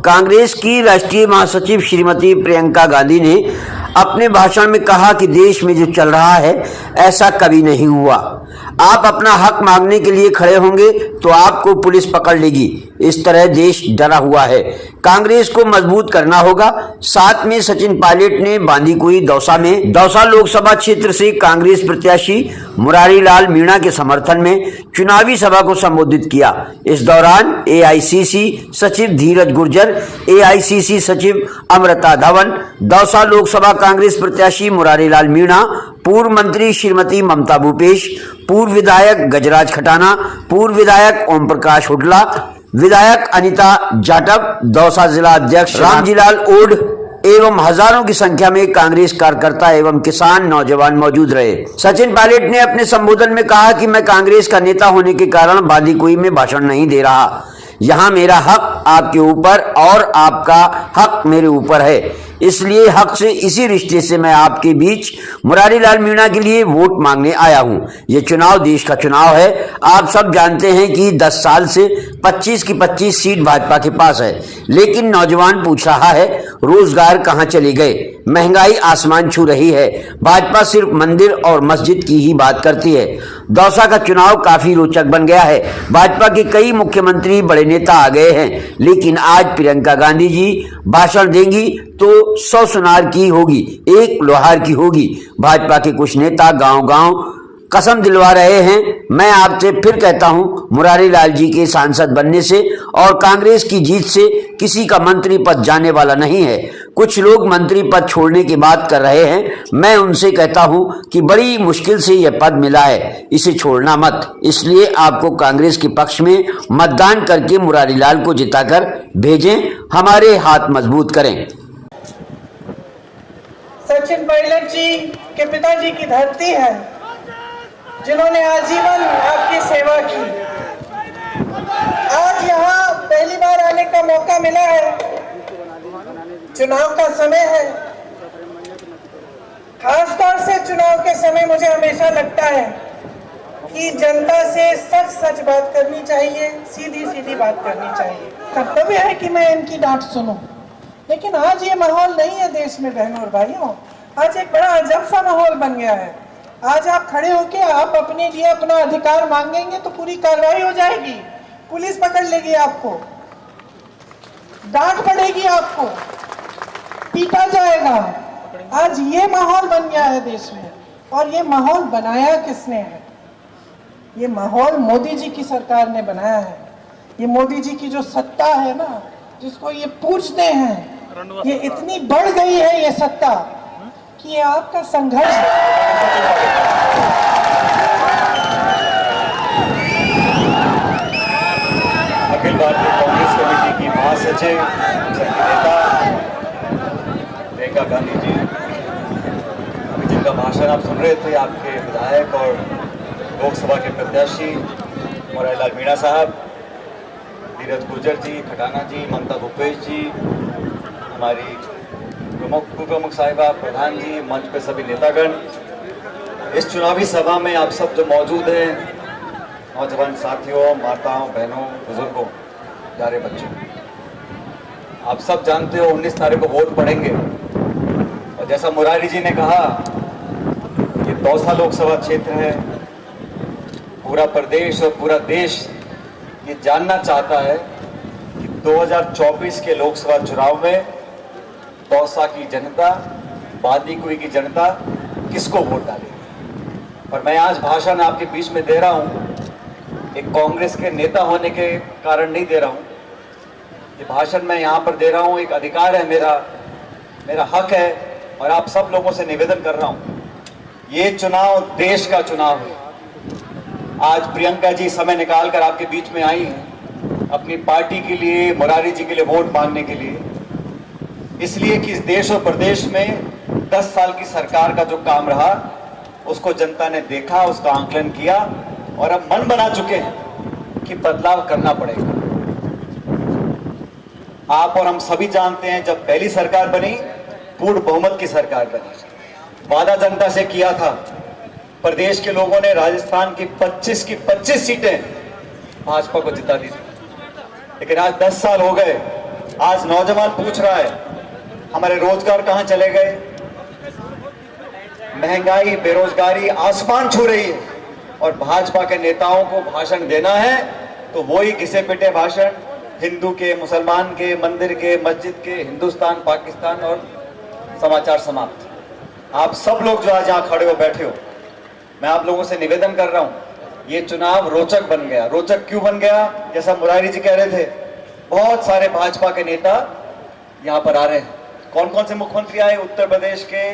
कांग्रेस की राष्ट्रीय महासचिव श्रीमती प्रियंका गांधी ने अपने भाषण में कहा कि देश में जो चल रहा है ऐसा कभी नहीं हुआ। आप अपना हक मांगने के लिए खड़े होंगे तो आपको पुलिस पकड़ लेगी। इस तरह देश डरा हुआ है। कांग्रेस को मजबूत करना होगा। साथ में सचिन पायलट ने बांदीकुई दौसा लोकसभा क्षेत्र से कांग्रेस प्रत्याशी मुरारी लाल मीणा के समर्थन में चुनावी सभा को संबोधित किया। इस दौरान एआईसीसी सचिव धीरज गुर्जर, एआईसीसी सचिव अमृता धवन, दौसा लोकसभा कांग्रेस प्रत्याशी मुरारी लाल मीणा, पूर्व मंत्री श्रीमती ममता भूपेश, पूर्व विधायक गजराज खटाना, पूर्व विधायक ओम प्रकाश हुडला, विधायक अनिता जाटव, दौसा जिला अध्यक्ष रामजीलाल ओड एवं हजारों की संख्या में कांग्रेस कार्यकर्ता एवं किसान नौजवान मौजूद रहे। सचिन पायलट ने अपने संबोधन में कहा कि मैं कांग्रेस का नेता होने के कारण बांदीकुई में भाषण नहीं दे रहा। यहाँ मेरा हक आपके ऊपर और आपका हक मेरे ऊपर है, इसलिए हक से इसी रिश्ते से मैं आपके बीच मुरारी लाल मीणा के लिए वोट मांगने आया हूँ। ये चुनाव देश का चुनाव है। आप सब जानते हैं कि 10 साल से 25 की 25 सीट भाजपा के पास है, लेकिन नौजवान पूछ रहा है रोजगार कहाँ चले गए, महंगाई आसमान छू रही है। भाजपा सिर्फ मंदिर और मस्जिद की ही बात करती है। दौसा का चुनाव काफी रोचक बन गया है। भाजपा के कई मुख्यमंत्री बड़े नेता आ गए हैं, लेकिन आज प्रियंका गांधी जी भाषण देंगी तो 100 सुनार की होगी, 1 लोहार की होगी। भाजपा के कुछ नेता गांव-गांव कसम दिलवा रहे हैं। मैं आपसे फिर कहता हूं, मुरारी लाल जी के सांसद बनने से और कांग्रेस की जीत से किसी का मंत्री पद जाने वाला नहीं है। कुछ लोग मंत्री पद छोड़ने की बात कर रहे हैं। मैं उनसे कहता हूं कि बड़ी मुश्किल से यह पद मिला है, इसे छोड़ना मत। इसलिए आपको कांग्रेस के पक्ष में मतदान करके मुरारी लाल को जिताकर भेजें, हमारे हाथ मजबूत करें। सचिन पायलट जी के पिताजी की धरती है, जिन्होंने आजीवन आपकी सेवा की। आज यहाँ पहली बार आने का मौका मिला है। चुनाव का समय है, खासतौर से चुनाव के समय मुझे हमेशा लगता है कि जनता से सच सच बात करनी चाहिए, सीधी सीधी बात करनी चाहिए। कर्तव्य है कि मैं इनकी डांट सुनूं, लेकिन आज ये माहौल नहीं है देश में बहनों और भाइयों। आज एक बड़ा अजब सा माहौल बन गया है। आज आप खड़े होके आप अपने लिए अपना अधिकार मांगेंगे तो पूरी कार्रवाई हो जाएगी, पुलिस पकड़ लेगी आपको, डांट पड़ेगी आपको, पीटा जाएगा। आज ये माहौल बन गया है देश में, और ये माहौल बनाया किसने है? ये माहौल मोदी जी की सरकार ने बनाया है। ये मोदी जी की जो सत्ता है ना, जिसको ये पूछते हैं, ये इतनी बढ़ गई है ये सत्ता कि ये आपका संघर्ष है। अखिल भारतीय कांग्रेस कमेटी की महासचिव सबकी नेता प्रियंका गांधी जी, अभी जिनका भाषण आप सुन रहे थे, आपके विधायक और लोकसभा के प्रत्याशी मुरारी लाल मीणा साहब, धीरज गुर्जर जी, खटाना जी, ममता भूपेश जी, हमारी प्रमुख साहिबा, प्रधान जी, मंच पे सभी नेतागण, इस चुनावी सभा में आप सब जो मौजूद हैं, नौजवान साथियों, माताओं, बहनों, बुजुर्गों, प्यारे बच्चों, आप सब जानते हो 19 तारीख को वोट पड़ेंगे। और जैसा मुरारी जी ने कहा, ये दौसा लोकसभा क्षेत्र है। पूरा प्रदेश और पूरा देश ये जानना चाहता है कि 2024 के लोकसभा चुनाव में दौसा की जनता, बांदीकुई की जनता किसको वोट डालेगी। और मैं आज भाषण आपके बीच में दे रहा हूं, एक कांग्रेस के नेता होने के कारण नहीं दे रहा हूं। ये भाषण मैं यहां पर दे रहा हूं, एक अधिकार है मेरा हक है, और आप सब लोगों से निवेदन कर रहा हूं, ये चुनाव देश का चुनाव है। आज प्रियंका जी समय निकालकर आपके बीच में आई हैं अपनी पार्टी के लिए, मुरारी जी के लिए वोट मांगने के लिए, इसलिए कि इस देश और प्रदेश में 10 साल की सरकार का जो काम रहा उसको जनता ने देखा, उसका आंकलन किया और अब मन बना चुके हैं कि बदलाव करना पड़ेगा। आप और हम सभी जानते हैं, जब पहली सरकार बनी, पूर्ण बहुमत की सरकार बनी, वादा जनता से किया था, प्रदेश के लोगों ने राजस्थान की 25 सीटें भाजपा को जिता दी थी। लेकिन आज 10 साल हो गए, आज नौजवान पूछ रहा है हमारे रोजगार कहां चले गए। महंगाई, बेरोजगारी आसमान छू रही है और भाजपा के नेताओं को भाषण देना है तो वही घिसे पिटे भाषण, हिंदू के, मुसलमान के, मंदिर के, मस्जिद के, हिंदुस्तान, पाकिस्तान और समाचार समाप्त। आप सब लोग जो आज यहाँ खड़े हो, बैठे हो, मैं आप लोगों से निवेदन कर रहा हूँ, ये चुनाव रोचक बन गया। रोचक क्यों बन गया? जैसा मुरारी जी कह रहे थे, बहुत सारे भाजपा के नेता यहाँ पर आ रहे हैं। कौन कौन से मुख्यमंत्री आए? उत्तर प्रदेश के,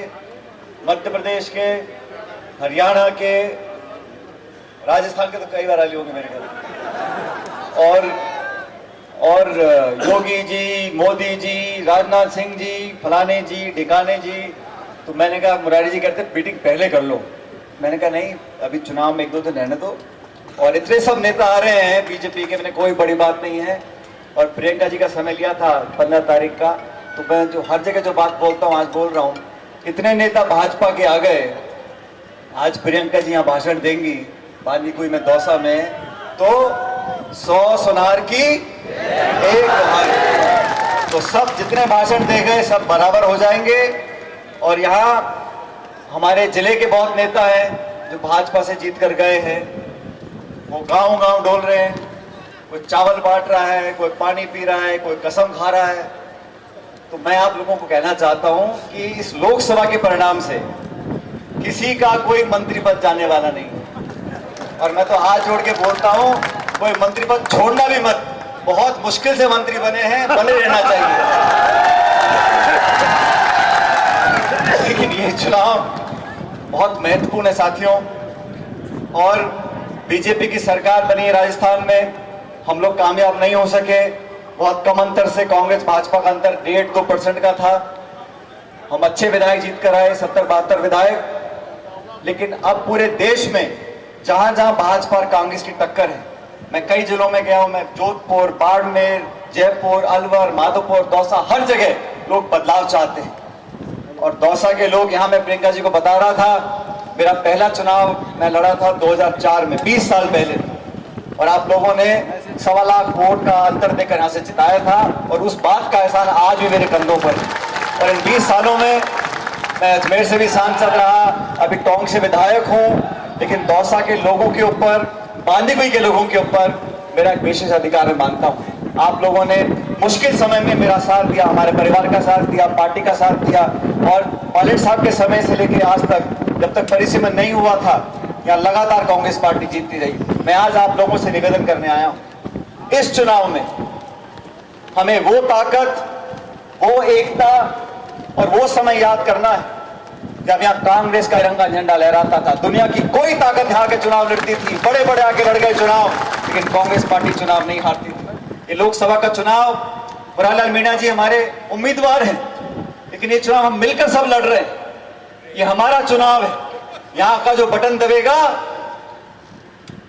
मध्य प्रदेश के, हरियाणा के, राजस्थान के तो कई बार आए होंगे मेरे ख्याल, और योगी जी, मोदी जी, राजनाथ सिंह जी, फलाने जी, ढिकाने जी। तो मैंने कहा, मुरारी जी कहते मीटिंग पहले कर लो। मैंने कहा नहीं, अभी चुनाव में एक दो दिन रहने दो। और इतने सब नेता आ रहे हैं बीजेपी के, मैंने कोई बड़ी बात नहीं है। और प्रियंका जी का समय लिया था 15 तारीख का, तो मैं जो हर जगह जो बात बोलता हूँ आज बोल रहा हूँ। इतने नेता भाजपा के आ गए, आज प्रियंका जी यहाँ भाषण देंगी बांदीकुई में, दौसा में, तो 100 सुनार की एक हार। तो सब जितने भाषण दे गए सब बराबर हो जाएंगे। और यहाँ हमारे जिले के बहुत नेता हैं जो भाजपा से जीत कर गए हैं, वो गांव गांव डोल रहे हैं। कोई चावल बांट रहा है, कोई पानी पी रहा है, कोई कसम खा रहा है। तो मैं आप लोगों को कहना चाहता हूं कि इस लोकसभा के परिणाम से किसी का कोई मंत्री पद जाने वाला नहीं। और मैं तो हाथ जोड़ के बोलता हूं, कोई मंत्री पद छोड़ना भी मत। बहुत मुश्किल से मंत्री बने हैं, बने रहना चाहिए। लेकिन ये चुनाव बहुत महत्वपूर्ण है साथियों। और बीजेपी की सरकार बनी है राजस्थान में, हम लोग कामयाब नहीं हो सके। बहुत कम अंतर से कांग्रेस भाजपा का अंतर 1.5-2% का था। हम अच्छे विधायक जीत कर आए, 70-72 विधायक। लेकिन अब पूरे देश में जहां जहां भाजपा और कांग्रेस की टक्कर है, मैं कई जिलों में गया हूं, मैं जोधपुर, बाड़मेर, जयपुर, अलवर, माधोपुर, दौसा, हर जगह लोग बदलाव चाहते हैं। और दौसा के लोग, यहाँ मैं प्रियंका जी को बता रहा था, मेरा पहला चुनाव मैं लड़ा था 2004 में, 20 साल पहले। और आप लोगों ने 1.25 लाख वोट का अंतर देकर यहाँ से जिताया था। और उस बात का एहसास आज भी मेरे कंधों पर है। और इन 20 सालों में मैं अजमेर से भी सांसद रहा, अभी टोंक से विधायक हूँ। लेकिन दौसा के लोगों के ऊपर, बांदीकुई के लोगों के ऊपर मेरा एक विशेष अधिकार मैं मानता हूँ। आप लोगों ने मुश्किल समय में मेरा साथ दिया, हमारे परिवार का साथ दिया, पार्टी का साथ दिया। और पायलट साहब के समय से लेकर आज तक, जब तक परिसीमन नहीं हुआ था, यहाँ लगातार कांग्रेस पार्टी जीतती रही। मैं आज आप लोगों से निवेदन करने आया हूँ, इस चुनाव में हमें वो ताकत, वो एकता और वो समय याद करना है जब यहाँ कांग्रेस का तिरंगा झंडा लहराता था। दुनिया की कोई ताकत यहाँ के चुनाव लड़ती थी, बड़े बड़े आगे बढ़ गए चुनाव, लेकिन कांग्रेस पार्टी चुनाव नहीं हारती थी। ये लोकसभा का चुनाव, मुरारी मीणा जी हमारे उम्मीदवार हैं, लेकिन ये चुनाव हम मिलकर सब लड़ रहे हैं। ये हमारा चुनाव है। यहाँ का जो बटन दबेगा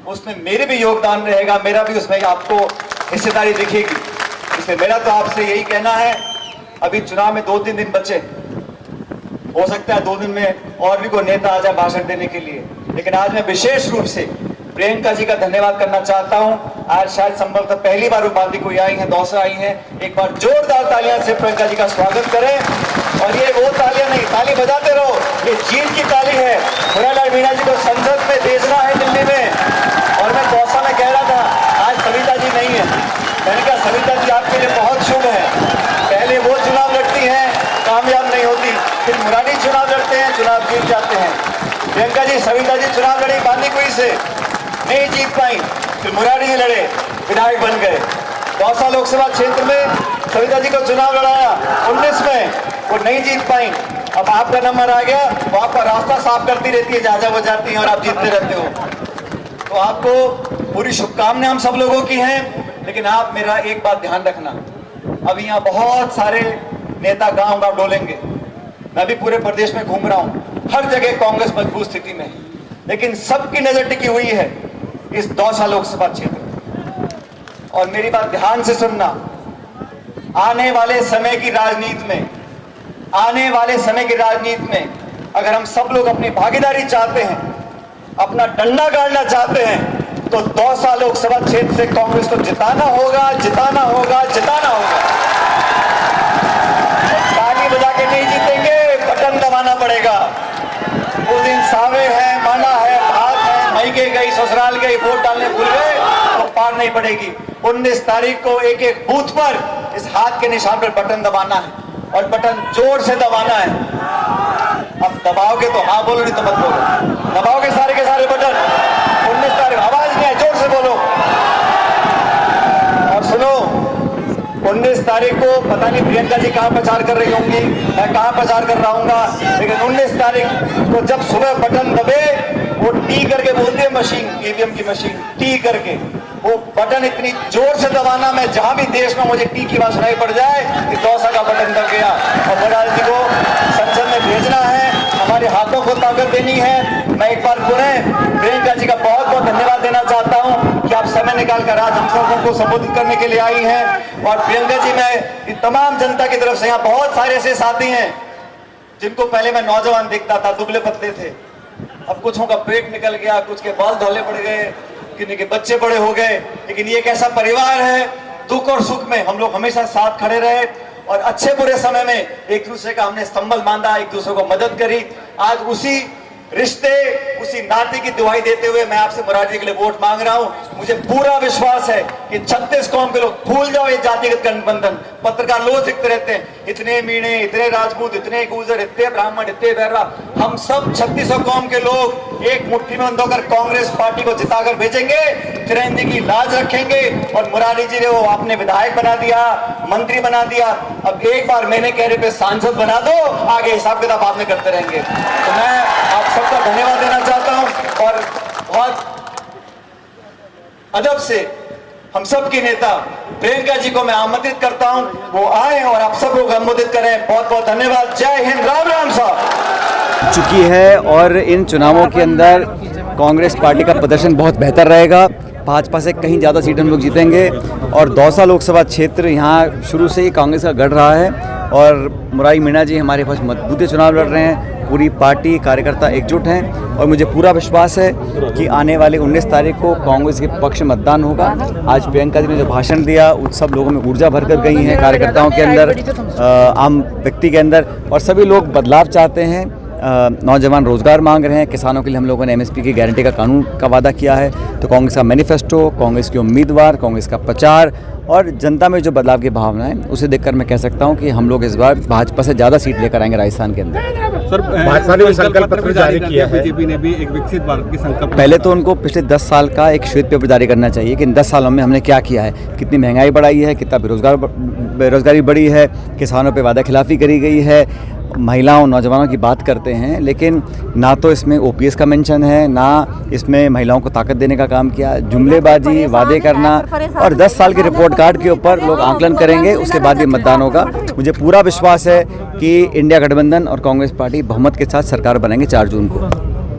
उसमें मेरे भी योगदान रहेगा, मेरा भी उसमें आपको हिस्सेदारी दिखेगी। इसलिए मेरा तो आपसे यही कहना है, अभी चुनाव में 2-3 दिन बचे, हो सकता है 2 दिन में और भी कोई नेता आ जाए भाषण देने के लिए। लेकिन आज मैं विशेष रूप से प्रियंका जी का धन्यवाद करना चाहता हूं। आज शायद संभवतः पहली बार वो बांदीकुई आई हैं, दौसा आई हैं। एक बार जोरदार तालियां से प्रियंका जी का स्वागत करें। और ये वो तालियां नहीं, ताली बजाते रहो, ये जीत की ताली है। मुरारी मीणा जी को संसद में भेजना है दिल्ली में। और मैं दौसा में कह रहा था, आज सविता जी नहीं है, मैंने कहा सविता जी आपके लिए बहुत शुभ है। पहले वो चुनाव लड़ती हैं, कामयाब नहीं होती, फिर मुरारी चुनाव लड़ते हैं, चुनाव जीत जाते हैं। प्रियंका जी, सविता जी चुनाव लड़ी बांदीकुई से, नहीं जीत पाई, फिर मुरारी जी लड़े, विधायक बन गए। दौसा लोकसभा क्षेत्र में सविता जी को चुनाव लड़ाया 19 में, वो नहीं जीत पाई। अब आपका नंबर आ गया, वो आपका रास्ता साफ करती रहती है, जहां वो जाती है और आप जीतते रहते हो। तो आपको पूरी शुभकामनाएं हम सब लोगों की हैं। लेकिन आप मेरा एक बात ध्यान रखना, अभी यहाँ बहुत सारे नेता गांव गांव डोलेंगे। मैं भी पूरे प्रदेश में घूम रहा हूँ, हर जगह कांग्रेस मजबूत स्थिति में है, लेकिन सबकी नजर टिकी हुई है इस दौसा लोकसभा क्षेत्र में। और मेरी बात ध्यान से सुनना, आने वाले समय की राजनीति में, आने वाले समय की राजनीति में अगर हम सब लोग अपनी भागीदारी चाहते हैं, अपना डंडा गाड़ना चाहते हैं, तो दौसा लोकसभा क्षेत्र से कांग्रेस को जिताना होगा, जिताना होगा, जिताना होगा। ताली बजा के नहीं जीतेंगे, बटन दबाना पड़ेगा। उस दिन सावे है, माना है, भात है, मायके गई, ससुराल गई, वोट डालने भूल गए तो पार नहीं पड़ेगी। 19 तारीख को एक एक बूथ पर इस हाथ के निशान पर बटन दबाना है और बटन जोर से दबाना है। अब दबाओगे तो हाँ बोलो, नहीं तो मत बोलो। दबाओगे सारे के सारे बटन। 19 तारीख आवाज नहीं है, जोर से बोलो। और सुनो, 19 तारीख को पता नहीं प्रियंका जी कहां प्रचार कर रही होंगी, मैं कहां प्रचार कर रहा हूँ, लेकिन 19 तारीख को जब सुबह बटन दबे, वो टी करके बोलती है मशीन, ईवीएम की मशीन, टी करके वो बटन इतनी जोर से दबाना, मैं जहां भी देश में मुझे टी की आवाज सुनाई पड़ जाए कि दौसा का बटन दब गया। और बराल जी को संसद में भेजना है, हमारे हाथों को ताकत देनी है। मैं एक बार पुनः प्रियंका जी का बहुत बहुत धन्यवाद देना चाहता हूं कि आप समय निकालकर आज हम सबों को संबोधित करने के लिए आई हैं। और प्रियंका जी, मैं तमाम जनता की तरफ से, यहाँ बहुत सारे ऐसे साथी हैं जिनको पहले मैं नौजवान देखता था, दुबले पतले थे, अब कुछों का पेट निकल गया, कुछ के बाल धौले पड़ गए, किन्हीं के बच्चे बड़े हो गए, लेकिन ये एक ऐसा परिवार है, दुख और सुख में हम लोग हमेशा साथ खड़े रहे और अच्छे बुरे समय में एक दूसरे का हमने स्तंभल बांधा, एक दूसरे को मदद करी। आज उसी रिश्ते, उसी नाते की दुहाई देते हुए मैं आपसे मुरारी के लिए वोट मांग रहा हूं। मुझे पूरा विश्वास है कि 36 कौम के लोग, भूल जाओ ये जातिगत गठबंधन। पत्रकार रोज लिखते रहते हैं, इतने मीणे, इतने राजपूत, इतने गुर्जर, इतने ब्राह्मण, इतने बैरवा, हम सब 36 कौम के लोग एक मुट्ठी में बंद होकर कांग्रेस पार्टी को जिताकर भेजेंगे, चिरंजी की लाज रखेंगे। और मुरारी जी ने वो आपने विधायक बना दिया, मंत्री बना दिया, अब एक बार मैंने कहने पे सांसद बना दो, आगे हिसाब किताब आपने करते रहेंगे। तो मैं आप सबका धन्यवाद देना चाहता हूं और बहुत अदब से हम सब के नेता प्रियंका जी को मैं आमंत्रित करता हूं, वो आए और आप सब लोग संबोधित करें। बहुत बहुत धन्यवाद। जय हिंद, राम राम साहब। चुकी है और इन चुनावों के अंदर कांग्रेस पार्टी का प्रदर्शन बहुत बेहतर रहेगा। भाजपा से कहीं ज़्यादा सीट हम लोग जीतेंगे और दौसा लोकसभा क्षेत्र यहाँ शुरू से ही कांग्रेस का गढ़ रहा है और मुरारी मीणा जी हमारे पास मजबूती चुनाव लड़ रहे हैं। पूरी पार्टी कार्यकर्ता एकजुट हैं और मुझे पूरा विश्वास है कि आने वाले 19 तारीख को कांग्रेस के पक्ष में मतदान होगा। आज प्रियंका जी ने जो भाषण दिया, उन सब लोगों में ऊर्जा भर कर गई है, कार्यकर्ताओं के अंदर, आम व्यक्ति के अंदर, और सभी लोग बदलाव चाहते हैं। नौजवान रोजगार मांग रहे हैं, किसानों के लिए हम लोगों ने एमएसपी की गारंटी का कानून का वादा किया है। तो कांग्रेस का मैनिफेस्टो, कांग्रेस के उम्मीदवार, कांग्रेस का प्रचार और जनता में जो बदलाव की भावना है, उसे देखकर मैं कह सकता हूं कि हम लोग इस बार भाजपा से ज़्यादा सीट लेकर आएंगे राजस्थान के अंदर। सर, भाजपा ने संकल्प पत्र जारी किया है, बीजेपी ने भी एक विकसित भारत की संकल्प। पहले तो उनको पिछले 10 साल का एक श्वेत पेपर जारी करना चाहिए कि इन 10 सालों में हमने क्या किया है, कितनी महंगाई बढ़ाई है, कितना बेरोजगारी बढ़ी है, किसानों पर वादा खिलाफी करी गई है, महिलाओं नौजवानों की बात करते हैं, लेकिन ना तो इसमें ओपीएस का मेंशन है, ना इसमें महिलाओं को ताकत देने का काम किया। जुमलेबाजी, वादे करना, और 10 साल के रिपोर्ट कार्ड के ऊपर लोग आकलन करेंगे, उसके बाद ही मतदान होगा। मुझे पूरा विश्वास है कि इंडिया गठबंधन और कांग्रेस पार्टी बहुमत के साथ सरकार बनाएंगे 4 जून को।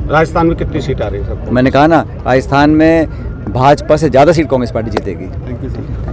राजस्थान में कितनी सीट आ रही है? मैंने कहा ना, राजस्थान में भाजपा से ज़्यादा सीट कांग्रेस पार्टी जीतेगी। Thank you sir.